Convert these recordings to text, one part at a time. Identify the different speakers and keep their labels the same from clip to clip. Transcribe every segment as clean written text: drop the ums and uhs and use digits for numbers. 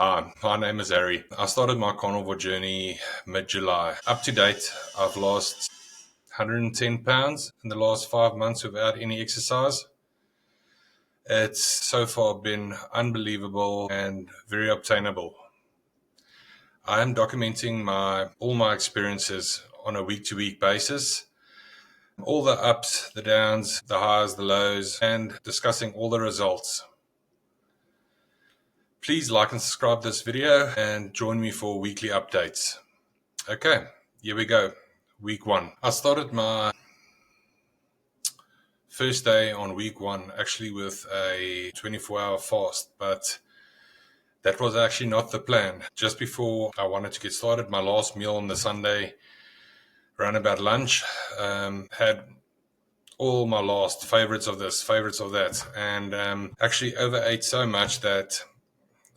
Speaker 1: Hi, my name is Harry. I started my carnivore journey mid-July. Up to date, I've lost 110 pounds in the last 5 months without any exercise. It's so far been unbelievable and very obtainable. I am documenting all my experiences on a week-to-week basis, all the ups, the downs, the highs, the lows, and discussing all the results. Please like and subscribe this video and join me for weekly updates. Okay, here we go. Week one. I started my first day on week one actually with a 24-hour fast, but that was actually not the plan. Just before I wanted to get started, my last meal on the Sunday, around about lunch, had all my last favorites of this, favorites of that, and actually overate so much that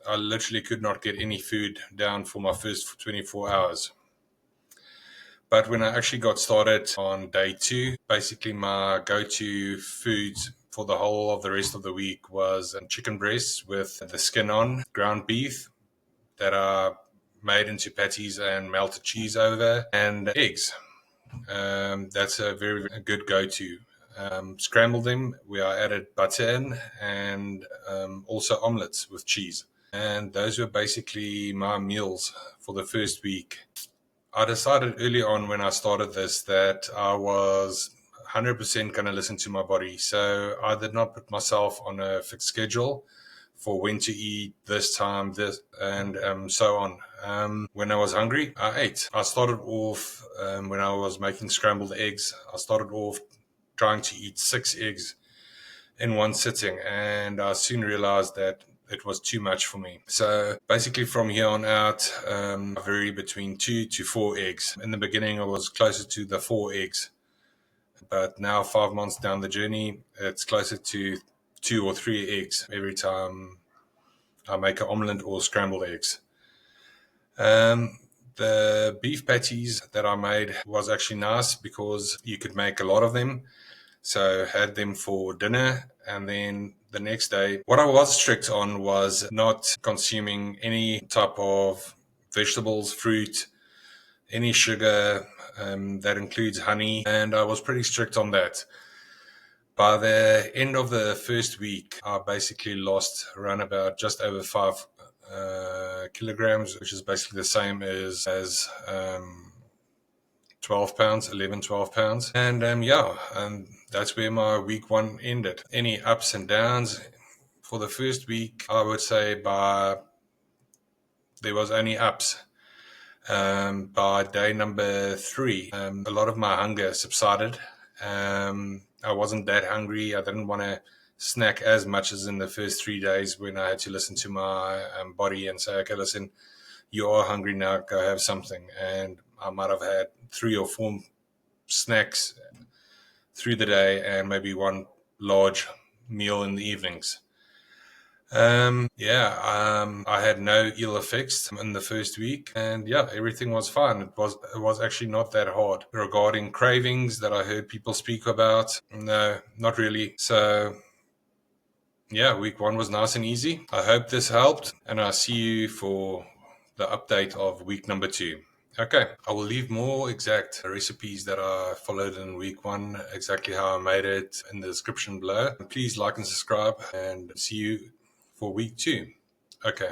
Speaker 1: I literally could not get any food down for my first 24 hours. But when I actually got started on day two, basically my go-to foods for the whole of the rest of the week was chicken breasts with the skin on, ground beef that are made into patties and melted cheese over, and eggs. That's a very, very good go-to. Scrambled them, where I added butter in, and also omelets with cheese. And those were basically my meals for the first week. I decided early on when I started this that I was 100% going to listen to my body. So I did not put myself on a fixed schedule for when to eat, this time, this, and so on. When I was hungry, I ate. I started off, when I was making scrambled eggs, I started off trying to eat 6 eggs in one sitting, and I soon realized that it was too much for me. So basically from here on out, I vary between 2 to 4 eggs. In the beginning, I was closer to the 4 eggs, but now 5 months down the journey, it's closer to 2 or 3 eggs every time I make an omelette or scrambled eggs. The beef patties that I made was actually nice because you could make a lot of them. So had them for dinner, and then the next day, what I was strict on was not consuming any type of vegetables, fruit, any sugar, that includes honey, and I was pretty strict on that. By the end of the first week, I basically lost around about just over 5 kilograms, which is basically the same as 12 pounds, 11, 12 pounds. And and that's where my week one ended. Any ups and downs for the first week, I would say there was only ups. By day number three, a lot of my hunger subsided. I wasn't that hungry. I didn't want to snack as much as in the first 3 days when I had to listen to my body and say, okay, listen, you are hungry now, go have something. And I might have had 3 or 4 snacks through the day and maybe one large meal in the evenings. I had no ill effects in the first week, and everything was fine. It was actually not that hard. Regarding cravings that I heard people speak about, no, not really. So week one was nice and easy. I hope this helped, and I'll see you for the update of week number two. Okay, I will leave more exact recipes that I followed in week one, exactly how I made it, in the description below. Please like and subscribe, and see you for week two. Okay.